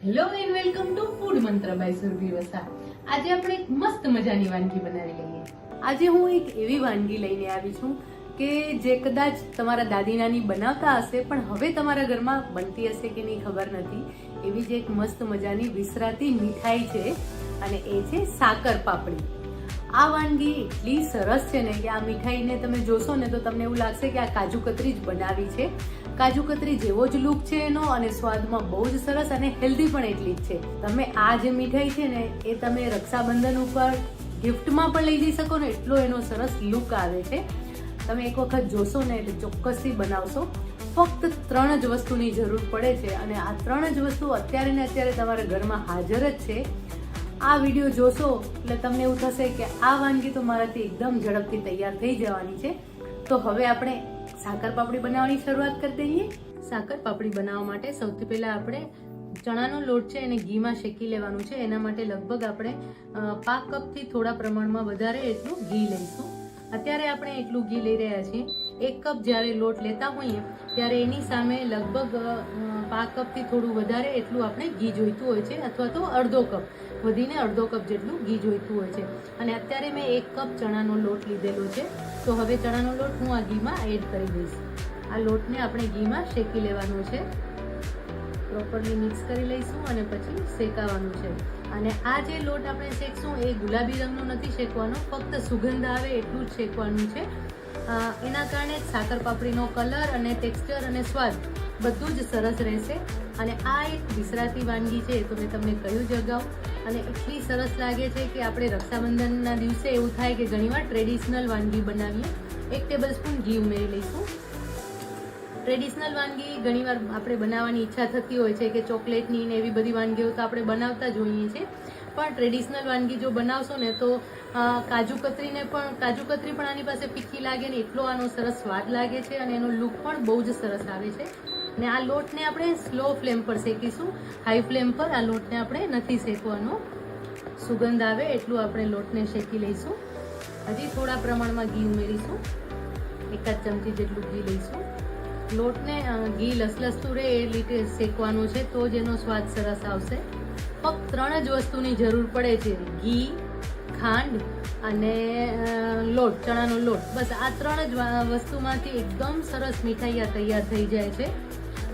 Hello and welcome to food મંત્ર by Surabhi Vasa. આજે આપણે એક મસ્ત મજાની વાનગી બનાવી લઈએ. આજે હું એક એવી વાનગી લઈને આવી છું કે જે કદાચ તમારા દાદી નાની બનાવતા હશે પણ હવે તમારા ઘરમાં બનતી હશે કે નહીં ખબર નથી. એવી જ એક મસ્ત મજાની વિસરાતી મીઠાઈ છે અને એ છે સાકર પાપડી. આ વાનગી એટલી સરસ છે ને કે આ મીઠાઈને તમે જોશો ને તો તમને એવું લાગશે કે આ કાજુ કતરી જ બનાવી છે. કાજુ કતરી જેવો જ લુક છે એનો અને સ્વાદમાં બહુ જ સરસ અને હેલ્ધી પણ એટલી જ છે. તમે આ જે મીઠાઈ છે ને એ તમે રક્ષાબંધન ઉપર ગિફ્ટમાં પણ લઈ જઈ શકો ને એટલો એનો સરસ લુક આવે છે. તમે એક વખત જોશો ને એટલે ચોક્કસથી બનાવશો. ફક્ત 3 જ વસ્તુની જરૂર પડે છે અને આ 3 જ વસ્તુ અત્યારે ને અત્યારે તમારા ઘરમાં હાજર જ છે. આ વિડીયો જોશો એટલે તમને એવું થશે કે આ વાનગી તો મારાથી એકદમ ઝડપથી તૈયાર થઈ જવાની છે. તો હવે આપણે સાકર પાપડી બનાવવાની શરૂઆત કરી દઈએ. સાકર પાપડી બનાવવા માટે સૌથી પહેલા આપણે ચણાનો લોટ છે એને ઘીમાં શેકી લેવાનું છે. એના માટે લગભગ આપણે 5 કપથી થોડા પ્રમાણમાં વધારે એટલું ઘી લઈશું. અત્યારે આપણે એટલું ઘી લઈ રહ્યા છીએ. 1 કપ જ્યારે લોટ લેતા હોઈએ ત્યારે એની સામે લગભગ 5 કપથી થોડું વધારે એટલું આપણે ઘી જોઈતું હોય છે અથવા તો અડધો કપ વધીને અડધો કપ જેટલું ઘી જોઈતું હોય છે. અને અત્યારે મેં 1 કપ ચણાનો લોટ લીધેલો છે. તો હવે ચણાનો લોટ હું આ ઘીમાં એડ કરી દઈશ. આ લોટને આપણે ઘીમાં શેકી લેવાનો છે. પ્રોપરલી મિક્સ કરી લઈશું અને પછી શેકાવાનું છે. અને આ જે લોટ આપણે શેકશું એ ગુલાબી રંગનો નથી શેકવાનો, ફક્ત સુગંધ આવે એટલું જ શેકવાનું છે. એના કારણે સાકર પાપડીનો કલર અને ટેક્સચર અને સ્વાદ બધું જ સરસ રહેશે. અને આ એક વિસરાતી વાનગી છે તો મેં તમને કહ્યું જ અગાઉ. અને એટલી સરસ લાગે છે કે આપણે રક્ષાબંધનના દિવસે એવું થાય કે ઘણીવાર ટ્રેડિશનલ વાનગી બનાવીએ. 1 ટેબલ સ્પૂન ઘી ઉમેરી લઈશું. ટ્રેડિશનલ વાનગી ઘણીવાર આપણે બનાવવાની ઈચ્છા થતી હોય છે કે ચોકલેટની ને એવી બધી વાનગીઓ તો આપણે બનાવતા જ હોઈએ છીએ. પણ ટ્રેડિશનલ વાનગી જો બનાવશો ને તો કાજુ કતરી પણ આની પાસે ફીકી લાગે ને એટલો આનો સરસ સ્વાદ લાગે છે અને એનો લુક પણ બહુ જ સરસ આવે છે. ને આ લોટને આપણે સ્લો ફ્લેમ પર શેકીશું. હાઈ ફ્લેમ પર આ લોટને આપણે નથી શેકવાનો. સુગંધ આવે એટલું આપણે લોટને શેકી લઈશું. હજી થોડા પ્રમાણમાં ઘી ઉમેરીશું. 1 ચમચી જેટલું ઘી લઈશું. લોટને ઘી લસલસતું રહે એ રીતે શેકવાનું છે તો જ એનો સ્વાદ સરસ આવશે. ફક્ત 3 જ વસ્તુની જરૂર પડે છે: ઘી, ખાંડ અને લોટ, ચણાનો લોટ. બસ આ 3 જ વસ્તુમાંથી એકદમ સરસ મીઠાઈ તૈયાર થઈ જાય છે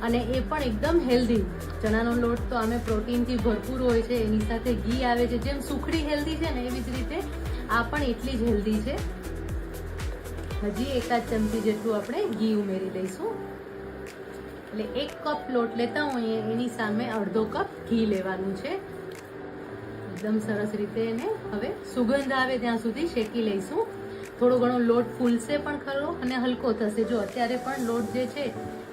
અને એ પણ એકદમ હેલ્ધી. ચણાનો લોટ તો આમે પ્રોટીનથી ભરપૂર હોય છે, એની સાથે ઘી આવે છે. જેમ સુખડી હેલ્ધી છે ને એવી જ રીતે આ પણ એટલી જ હેલ્ધી છે. હજી 1 ચમચી જેટલું આપણે ઘી ઉમેરી દઈશું. એટલે 1 કપ લોટ લેતા હોઈએ એની સામે અડધો કપ ઘી લેવાનું છે. એકદમ સરસ રીતે એને હવે સુગંધ આવે ત્યાં સુધી શેકી લઈશું. થોડો ઘણો લોટ ફૂલશે પણ ખરો અને હલકો થશે. જો અત્યારે પણ લોટ જે છે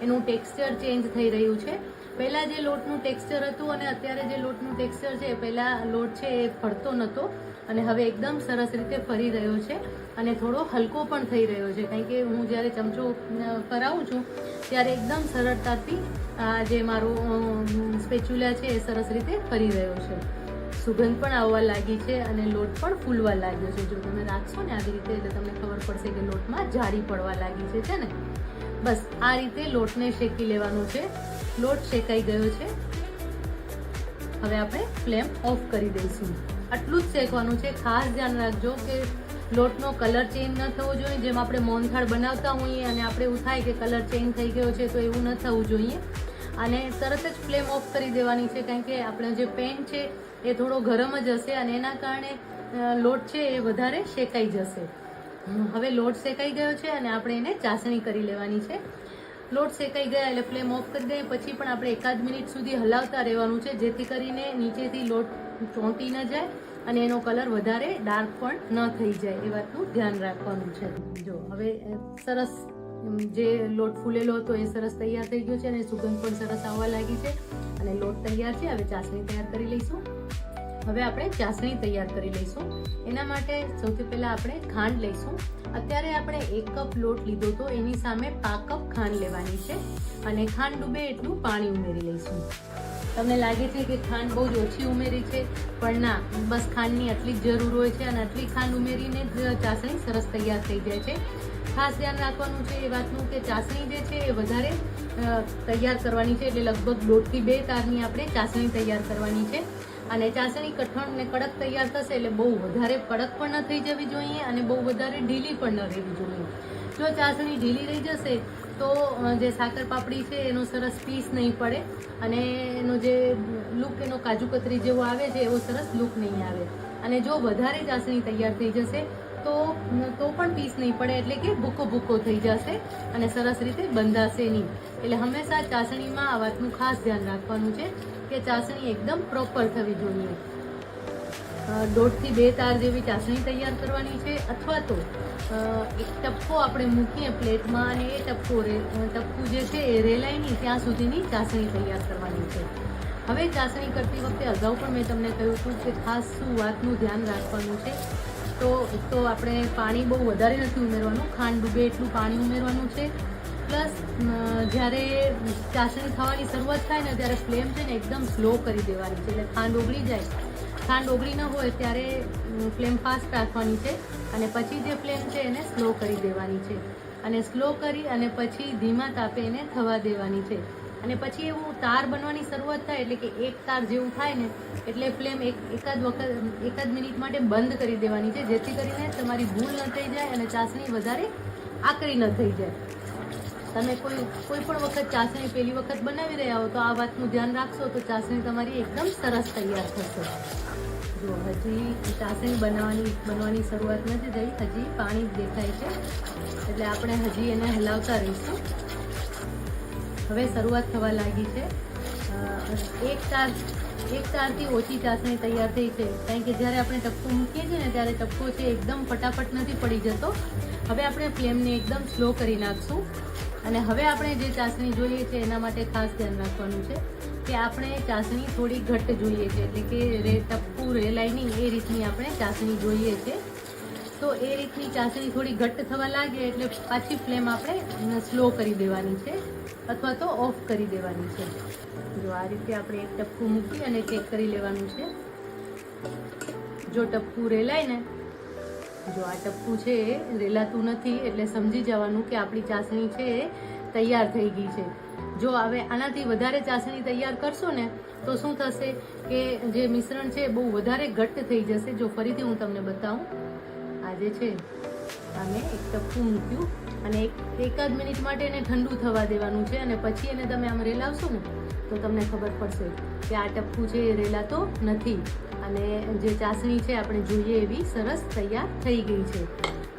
એનું ટેક્સચર ચેન્જ થઈ રહ્યું છે. પહેલા જે લોટનું ટેક્સચર હતું અને અત્યારે જે લોટનું ટેક્સચર છે, પહેલા લોટ છે એ ફરતો નહોતો અને હવે એકદમ સરસ રીતે ફરી રહ્યો છે અને થોડો હલકો પણ થઈ રહ્યો છે. કારણ કે હું જ્યારે ચમચો ફરાવું છું ત્યારે એકદમ સરળતાથી આ જે મારો સ્પેચ્યુલા છે એ સરસ રીતે ફરી રહ્યો છે. સુગંધ પણ આવવા લાગી છે અને લોટ પણ ફૂલવા લાગ્યો છે. જો તમે રાખશો ને આવી રીતે એટલે તમને ખબર પડશે કે લોટમાં જાળી પડવા લાગી છે ને. બસ આ રીતે લોટને શેકી લેવાનો છે. લોટ શેકાઈ ગયો છે. હવે આપણે ફ્લેમ ઓફ કરી દઈશું. આટલું જ શેકવાનું છે. ખાસ ધ્યાન રાખજો કે લોટનો કલર ચેન્જ ન થવો જોઈએ. જેમ આપણે મોહનથાળ બનાવતા હોઈએ અને આપણે એવું થાય કે કલર ચેન્જ થઈ ગયો છે તો એવું ન થવું જોઈએ. અને તરત જ ફ્લેમ ઓફ કરી દેવાની છે કારણ કે આપણો જે પેન છે એ થોડો ગરમ જ હશે અને એના કારણે લોટ છે એ વધારે શેકાઈ જશે. હવે લોટ શેકાઈ ગયો છે અને આપણે એને ચાસણી કરી લેવાની છે. લોટ શેકાઈ ગયા એટલે ફ્લેમ ઓફ કરી દઈએ. પછી પણ આપણે 1 મિનિટ સુધી હલાવતા રહેવાનું છે જેથી કરીને નીચેથી લોટ ચોંટી ન જાય અને એનો કલર વધારે ડાર્ક પણ ન થઈ જાય. એ વાતનું ધ્યાન રાખવાનું છે. જો હવે સરસ જે લોટ ફૂલેલો હતો એ સરસ તૈયાર થઈ ગયો છે અને સુગંધ પણ સરસ આવવા લાગી છે અને લોટ તૈયાર છે. હવે ચાસણી તૈયાર કરી લઈશું. હવે આપણે ચાસણી તૈયાર કરી લઈશું. એના માટે સૌથી પહેલા આપણે ખાંડ લઈશું. અત્યારે આપણે 1 કપ લોટ લીધો તો એની સામે 5 કપ ખાંડ લેવાની છે અને ખાંડ ડૂબે એટલું પાણી ઉમેરી લઈશું. તમને લાગે છે કે ખાંડ બહુ જ ઓછી ઉમેરી છે, પણ ના, બસ ખાંડની આટલી જ જરૂર હોય છે અને આટલી ખાંડ ઉમેરીને જ ચાસણી સરસ તૈયાર થઈ જાય છે. ખાસ ધ્યાન રાખવાનું છે એ વાતનું કે ચાસણી જે છે એ વધારે તૈયાર કરવાની છે, એટલે લગભગ 1.5 થી 2 તારની આપણે ચાસણી તૈયાર કરવાની છે. અને ચાસણી કઠણ ને કડક તૈયાર થશે એટલે બહુ વધારે કડક પણ ન થઈ જવી જોઈએ અને બહુ વધારે ઢીલી પણ ન રહેવી જોઈએ. જો ચાસણી ઢીલી રહી જશે તો જે સાકર પાપડી છે એનો સરસ પીસ નહીં પડે અને એનો જે લુક એનો કાજુ કતરી જેવો આવે છે એવો સરસ લુક નહીં આવે. અને જો વધારે ચાસણી તૈયાર થઈ જશે તો પણ પીસ નહીં પડે, એટલે કે ભૂકો ભૂકો થઈ જશે અને સરસ રીતે બંધાશે નહીં. એટલે હંમેશા ચાસણીમાં આ વાતનું ખાસ ધ્યાન રાખવાનું છે કે ચાસણી એકદમ પ્રોપર થવી જોઈએ. 1.5 થી 2 તાર જેવી ચાસણી તૈયાર કરવાની છે, અથવા તો એક ટપકો આપણે મૂકીએ પ્લેટમાં અને એ ટપકું જે છે એ રેલાય નહીં ત્યાં સુધીની ચાસણી તૈયાર કરવાની છે. હવે ચાસણી કરતી વખતે અગાઉ પણ મેં તમને કહ્યું હતું કે ખાસ શું વાતનું ધ્યાન રાખવાનું છે. તો આપણે પાણી બહુ વધારે નથી ઉમેરવાનું, ખાંડ ડૂબે એટલું પાણી ઉમેરવાનું છે. પ્લસ જ્યારે ચાસણી થવાની શરૂઆત થાય ને ત્યારે ફ્લેમ છે ને એકદમ સ્લો કરી દેવાની છે, એટલે ખાંડ ઓગળી જાય. ખાંડ ઓગળી ન હોય ત્યારે ફ્લેમ ફાસ્ટ રાખવાની છે અને પછી જે ફ્લેમ છે એને સ્લો કરી દેવાની છે. અને સ્લો કરી અને પછી ધીમા તાપે એને થવા દેવાની છે. અને પછી એવું તાર બનવાની શરૂઆત થાય એટલે કે એક તાર જેવું થાય ને એટલે ફ્લેમ એકાદ મિનિટ માટે બંધ કરી દેવાની છે, જેથી કરીને તમારી ભૂલ ન થઈ જાય અને ચાસણી વધારે આકરી ન થઈ જાય. તમે કોઈ પણ વખત ચાસણી પહેલી વખત બનાવી રહ્યા હો તો આ વાતનું ધ્યાન રાખશો તો ચાસણી તમારી એકદમ સરસ તૈયાર થશે. જો હજી ચાસણી બનવાની શરૂઆત નથી થઈ, હજી પાણી જ દેખાય છે, એટલે આપણે હજી એને હલાવતા રહીશું. હવે શરૂઆત થવા લાગી છે. એક તારથી ઓછી ચાસણી તૈયાર થઈ છે, કારણ કે જ્યારે આપણે ટપકું મૂકીએ છીએ ને ત્યારે ટપકો છે એકદમ ફટાફટ નથી પડી જતો. હવે આપણે ફ્લેમને એકદમ સ્લો કરી નાખશું. અને હવે આપણે જે ચાસણી જોઈએ છે એના માટે ખાસ ધ્યાન રાખવાનું છે કે આપણે ચાસણી થોડી ઘટ્ટ જોઈએ છે, એટલે કે ટપકું રેલાય નહીં એ રીતની આપણે ચાસણી જોઈએ છે. તો એ રીતની ચાસણી થોડી ઘટ્ટ થવા લાગે એટલે પાછી ફ્લેમ આપણે સ્લો કરી દેવાની છે અથવા તો ઓફ કરી દેવાની છે. જો આ રીતે આપણે એક ટપકું મૂકી અને ચેક કરી લેવાનું છે. જો ટપકું રેલાય ને, જો આ ટપકું છે એ રેલાતું નથી એટલે સમજી જવાનું કે આપણી ચાસણી છે એ તૈયાર થઈ ગઈ છે. જો હવે આનાથી વધારે ચાસણી તૈયાર કરશો ને તો શું થશે કે જે મિશ્રણ છે બહુ વધારે ઘટ્ટ થઈ જશે. જો ફરીથી હું તમને બતાવું, આ જે છે આ મેં એક ટપકું મૂક્યું અને એકાદ મિનિટ માટે એને ઠંડુ થવા દેવાનું છે અને પછી એને તમે આમ રેલાવશો ને તો તમને ખબર પડશે કે આ ટપકું છે એ રેલાતો નથી અને જે ચાસણી છે આપણે જોઈએ એવી સરસ તૈયાર થઈ ગઈ છે.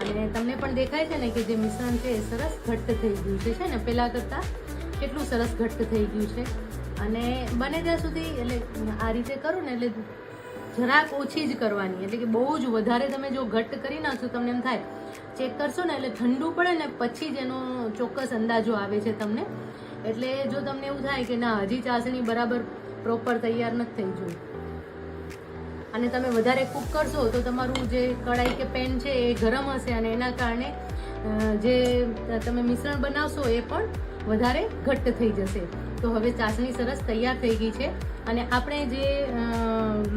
અને તમને પણ દેખાય છે ને કે જે મિશ્રણ છે એ સરસ ઘટ્ટ થઈ ગયું છે ને પહેલાં કરતાં કેટલું સરસ ઘટ્ટ થઈ ગયું છે. અને બને ત્યાં સુધી એટલે આ રીતે કરો ને એટલે જરાક ઓછી જ કરવાની, એટલે કે બહુ જ વધારે તમે જો ઘટ્ટ કરી નાખશો તમને એમ થાય ચેક કરશો ને એટલે ઠંડુ પડે ને પછી જ એનો ચોક્કસ અંદાજો આવે છે તમને. એટલે જો તમને એવું થાય કે ના હજી ચાસણી બરાબર પ્રોપર તૈયાર નથી થઈ જોઈ અને તમે વધારે કૂક કરશો તો તમારું જે કઢાઈ કે પેન છે એ ગરમ હશે અને એના કારણે જે તમે મિશ્રણ બનાવશો એ પણ વધારે ઘટ્ટ થઈ જશે. તો હવે ચાસણી સરસ તૈયાર થઈ ગઈ છે અને આપણે જે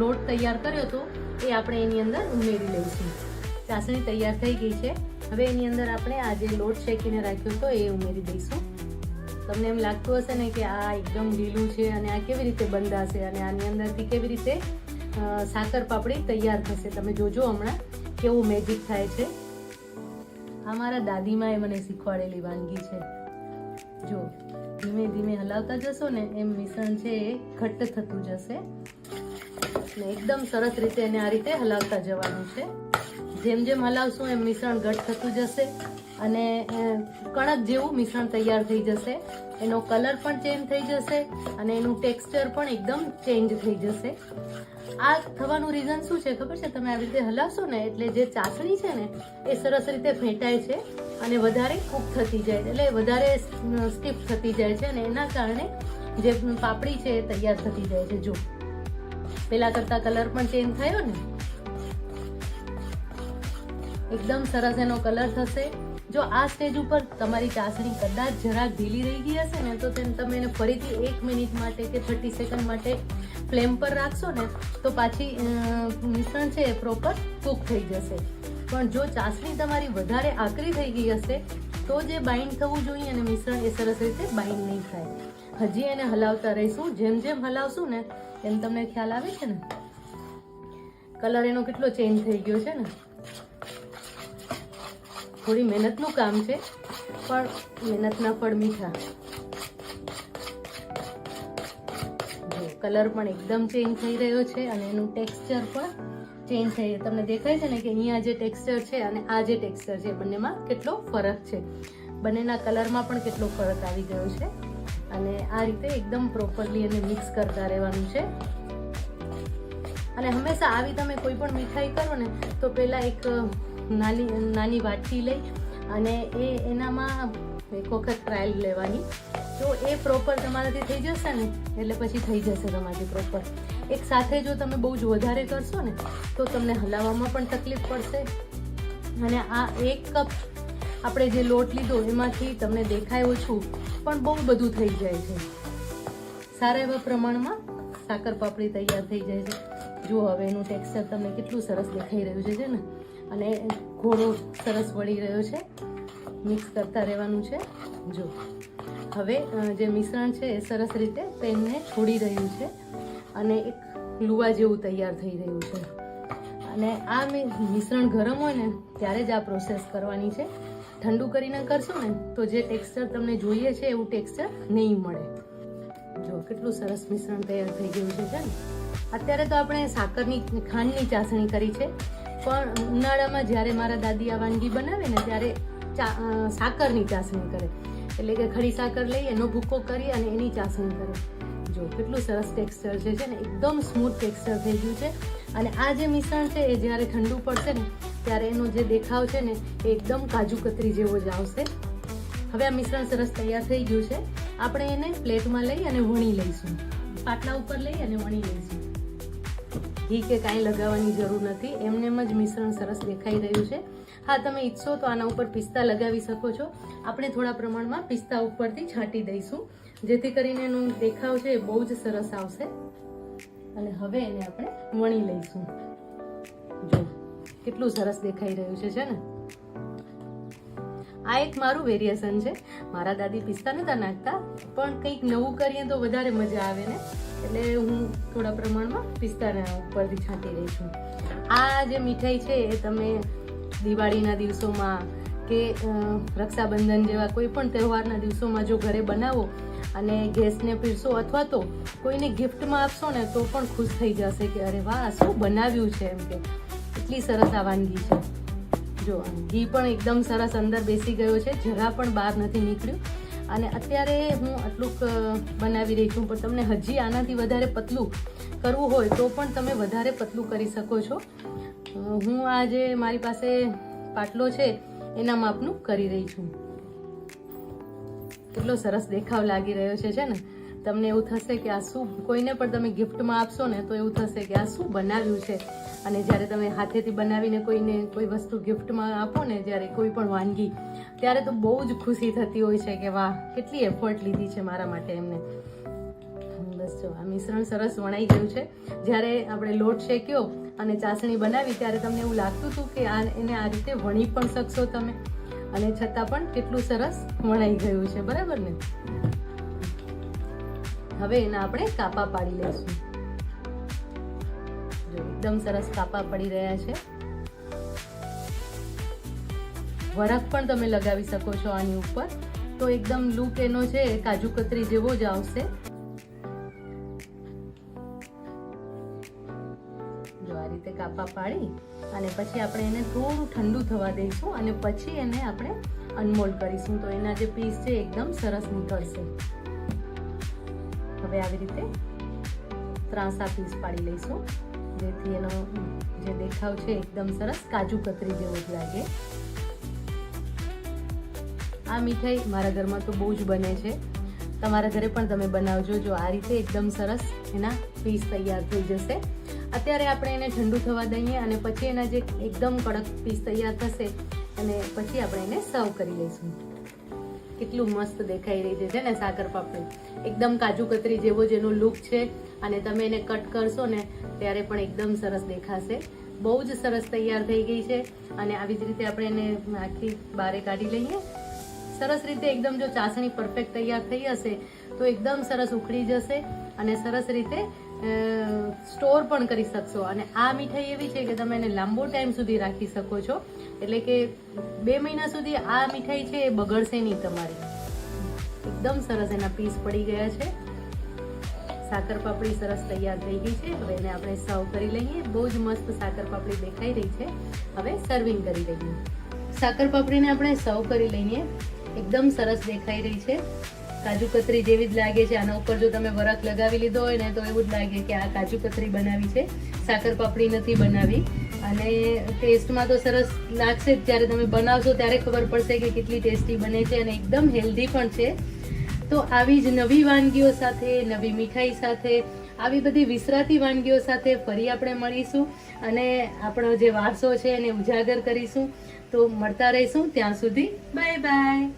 લોટ તૈયાર કર્યો હતો એ આપણે એની અંદર ઉમેરી લઈશું. ચાસણી તૈયાર થઈ ગઈ છે. હવે એની અંદર આપણે આ જે લોટ શેકીને રાખ્યો હતો એ ઉમેરી દઈશું. તમને એમ લાગતું હશે ને કે આ એકદમ ઢીલું છે અને આ કેવી રીતે બંધાશે અને આની અંદરથી કેવી રીતે સાકર પાપડી તૈયાર થશે. તમે જોજો હમણાં કેવું મેજિક થાય છે. આ મારા દાદીમાએ મને શીખવાડેલી વાનગી છે. જો ધીમે ધીમે હલાવતા જશો ને એમ મિશ્રણ છે એ ઘટ્ટ થતું જશે ને એકદમ સરસ રીતે એને આ રીતે હલાવતા જવાનું છે. જેમ જેમ હલાવશું એમ મિશ્રણ ઘટ્ટ થતું જશે અને કણક જેવું મિશ્રણ તૈયાર થઈ જશે. એનો કલર પણ ચેન્જ થઈ જશે અને એનું ટેક્સચર પણ એકદમ ચેન્જ થઈ જશે. આ થવાનું રીઝન શું છે ખબર છે? તમે આવી રીતે હલાવશો ને એટલે જે ચાસણી છે ને એ સરસ રીતે ફેંટાય છે અને વધારે કૂક થતી જાય એટલે વધારે સ્ટીફ થતી જાય છે અને એના કારણે જે પાપડી છે એ તૈયાર થતી જાય છે. જો પેલા કરતા કલર પણ ચેન્જ થયો ને, એકદમ સરસ એનો કલર થશે. જો આ સ્ટેજ ઉપર તમારી ચાસણી કદાચ જરાક ઢીલી રહી ગઈ હશે ને તો તમે એને ફરીથી 1 મિનિટ માટે કે 30 સેકન્ડ માટે ફ્લેમ પર રાખશો ને તો પાછી મિશ્રણ છે એ પ્રોપર કૂક થઈ જશે. પણ જો ચાસણી તમારી વધારે આકરી થઈ ગઈ હશે તો જે બાઇન્ડ થવું જોઈએ અને મિશ્રણ એ સરસ રીતે બાઇન્ડ નહીં થાય. હજી એને હલાવતા રહીશું. જેમ જેમ હલાવશું ને એમ તમને ખ્યાલ આવે છે ને કલર એનો કેટલો ચેન્જ થઈ ગયો છે ને. થોડી મહેનતનું કામ છે પણ મહેનતના ફળ મીઠા. કલર પણ એકદમ ચેન્જ થઈ રહ્યો છે અને એનું ટેક્સચર પણ ચેન્જ થઈ. તમને દેખાય છે ને કે અહીંયા જે ટેક્સચર છે અને આ જે ટેક્સચર છે બંનેમાં કેટલો ફરક છે. બંનેના કલરમાં પણ કેટલો ફરક આવી ગયો છે. અને આ રીતે એકદમ પ્રોપરલી એને મિક્સ કરતા રહેવાનું છે. અને હંમેશા આવી તમે કોઈ પણ મીઠાઈ કરો ને તો પહેલાં એક નાની વાટકી લઈ અને એનામાં એક વખત ટ્રાયલ લેવાની. જો એ પ્રોપર તમારાથી થઈ જશે ને એટલે પછી થઈ જશે તમારાથી પ્રોપર. એક સાથે જો તમે બહુ જ વધારે કરશો ને તો તમને હલાવવામાં પણ તકલીફ પડશે. અને આ 1 કપ આપણે જે લોટ લીધો એમાંથી તમને દેખાય ઓછું પણ બહુ બધું થઈ જાય છે. સારા એવા પ્રમાણમાં સાકર પાપડી તૈયાર થઈ જાય છે. જો હવે એનું ટેક્સચર તમને કેટલું સરસ દેખાઈ રહ્યું છે ને અને ઘોડો સરસ વળી રહ્યો છે. મિક્સ કરતા રહેવાનું છે. જો હવે જે મિશ્રણ છે એ સરસ રીતે પેનને છોડી રહ્યું છે અને એક લુવા જેવું તૈયાર થઈ રહ્યું છે. અને આ મિશ્રણ ગરમ હોય ને ત્યારે જ આ પ્રોસેસ કરવાની છે. ઠંડુ કરીને કરશો ને તો જે ટેક્સચર તમને જોઈએ છે એવું ટેક્સચર નહીં મળે. જો કેટલું સરસ મિશ્રણ તૈયાર થઈ ગયું છે ને. અત્યારે તો આપણે ખાંડની ચાસણી કરી છે પણ ઉનાળામાં જ્યારે મારા દાદી આ વાનગી બનાવે ને ત્યારે સાકરની ચાસણી કરે. એટલે કે ખડી સાકર લઈ એનો ભૂકો કરી અને એની ચાસણી કરે. જો કેટલું સરસ ટેક્સચર છે ને એકદમ સ્મૂથ ટેક્સચર થઈ ગયું છે. અને આ જે મિશ્રણ છે એ જ્યારે ઠંડુ પડશે ને ત્યારે એનો જે દેખાવ છે ને એ એકદમ કાજુ કતરી જેવો જ આવશે. હવે આ મિશ્રણ સરસ તૈયાર થઈ ગયું છે. આપણે એને પ્લેટમાં લઈ અને વણી લઈશું. પાટલા ઉપર લઈ અને વણી લઈશું. ઘી કે કાંઈ લગાવવાની જરૂર નથી. એમને એમ જ મિશ્રણ સરસ દેખાઈ રહ્યું છે. હા, તમે ઈચ્છો તો આના ઉપર પિસ્તા લગાવી શકો છો. આપણે થોડા પ્રમાણમાં પિસ્તા ઉપરથી છાંટી દઈશું જેથી કરીને એનો દેખાવ છે એ બહુ જ સરસ આવશે. અને હવે એને આપણે વણી લઈશું. જો કેટલું સરસ દેખાઈ રહ્યું છે ને. આ એક મારું વેરિએશન છે. મારા દાદી પિસ્તા નતા નાખતા પણ કંઈક નવું કરીએ તો વધારે મજા આવે ને એટલે હું થોડા પ્રમાણમાં પિસ્તાના ઉપરથી છાંટી રહી છું. આ જે મીઠાઈ છે એ તમે દિવાળીના દિવસોમાં કે રક્ષાબંધન જેવા કોઈ પણ તહેવારના દિવસોમાં જો ઘરે બનાવો અને ગેસ્ટને પીરસો અથવા તો કોઈને ગિફ્ટમાં આપશો ને તો પણ ખુશ થઈ જશે કે અરે વાહ શું બનાવ્યું છે એમ કે. એટલી સરસ આ વાનગી છે. જો ઘી પણ એકદમ સરસ અંદર બેસી ગયો છે. જરા પણ બહાર નથી નીકળ્યું. અને અત્યારે હું આટલું બનાવી રહી છું પણ તમને હજી આનાથી વધારે પતલું કરવું હોય તો પણ તમે વધારે પતલું કરી શકો છો. હું આ જે મારી પાસે પાટલો છે એના માપનું કરી રહી છું. કેટલો સરસ દેખાવ લાગી રહ્યો છે ને. તમને એવું થશે કે આ શું, કોઈને પણ તમે ગિફ્ટમાં આપશો ને તો એવું થશે કે આ શું બનાવ્યું છે. અને જ્યારે તમે હાથેથી બનાવીને કોઈને કોઈ વસ્તુ ગિફ્ટમાં આપો ને જ્યારે કોઈ પણ વાનગી ત્યારે તો બહુ જ ખુશી થતી હોય છે કે વાહ કેટલી એફર્ટ લીધી છે મારા માટે એમને. બસ જો આ મિશ્રણ સરસ વણાઈ ગયું છે. જ્યારે આપણે લોટ શેક્યો અને ચાસણી બનાવી ત્યારે તમને એવું લાગતું હતું કે એને આ રીતે વણી પણ શકશો તમે અને છતાં પણ કેટલું સરસ વણાઈ ગયું છે. બરાબર ને. હવે એના આપણે કાપા પાડી લઈશું. એકદમ સરસ કાપા પડી રહ્યા છે. વરખ પણ તમે લગાવી શકો છો આની ઉપર તો એકદમ લુક એનો છે કાજુ કતરી જેવો જ આવશે. જો આ રીતે કાપા પાડી અને પછી આપણે એને થોડું ઠંડુ થવા દઈશું અને પછી એને આપણે અનમોલ્ડ કરીશું તો એના જે પીસ છે એકદમ સરસ નીકળશે. હવે આવી રીતે ત્રાંસા પીસ પાડી લઈશું જેથી એનો જે દેખાવ છે એકદમ સરસ કાજુ કતરી જેવો જ લાગે. આ મીઠાઈ મારા ઘરમાં તો બહુ જ બને છે. તમારા ઘરે પણ તમે બનાવજો. જો આ રીતે એકદમ સરસ એના પીસ તૈયાર થઈ જશે. અત્યારે આપણે એને ઠંડુ થવા દઈએ અને પછી એના જે એકદમ કડક પીસ તૈયાર થશે અને પછી આપણે એને સર્વ કરી લઈશું. કેટલું મસ્ત દેખાઈ રહી છે ને સાકર પાપડી. એકદમ કાજુ કતરી જેવો જેનો લુક છે અને તમે એને કટ કરશો ને ત્યારે પણ એકદમ સરસ દેખાશે. બહુ જ સરસ તૈયાર થઈ ગઈ છે. અને આવી જ રીતે આપણે એને આખી બારે કાઢી લઈએ. સરસ રીતે એકદમ જો ચાસણી પરફેક્ટ તૈયાર થઈ હશે તો એકદમ સરસ ઉખડી જશે અને સરસ રીતે સ્ટોર પણ કરી શકશો. અને આ મીઠાઈ એવી છે કે તમે એને લાંબો ટાઈમ સુધી રાખી શકો છો, એટલે કે 2 મહિના સુધી આ મીઠાઈ છે એ બગડશે નહીં તમારી. એકદમ સરસ એના પીસ પડી ગયા છે. સાકર પાપડી સરસ તૈયાર થઈ ગઈ છે. હવે એને આપણે સર્વ કરી લઈએ. બહુ જ મસ્ત સાકર પાપડી દેખાઈ રહી છે. હવે સર્વિંગ કરી લઈએ. સાકર પાપડીને આપણે સર્વ કરી લઈએ. એકદમ સરસ દેખાઈ રહી છે. કાજુ કતરી જેવી જ લાગે છે. આના ઉપર જો તમે વરખ લગાવી લીધો હોય ને તો એવું જ લાગે કે આ કાજુ કતરી બનાવી છે, સાકર પાપડી નથી બનાવી. અને ટેસ્ટમાં તો સરસ લાગશે જ. જ્યારે તમે બનાવશો ત્યારે ખબર પડશે કે કેટલી ટેસ્ટી બને છે અને એકદમ હેલ્ધી પણ છે. તો આવી જ નવી વાનગીઓ સાથે, નવી મીઠાઈ સાથે, આવી બધી વિસરાતી વાનગીઓ સાથે ફરી આપણે મળીશું અને આપણો જે વારસો છે એને ઉજાગર કરીશું. તો મળતા રહીશું. ત્યાં સુધી બાય બાય.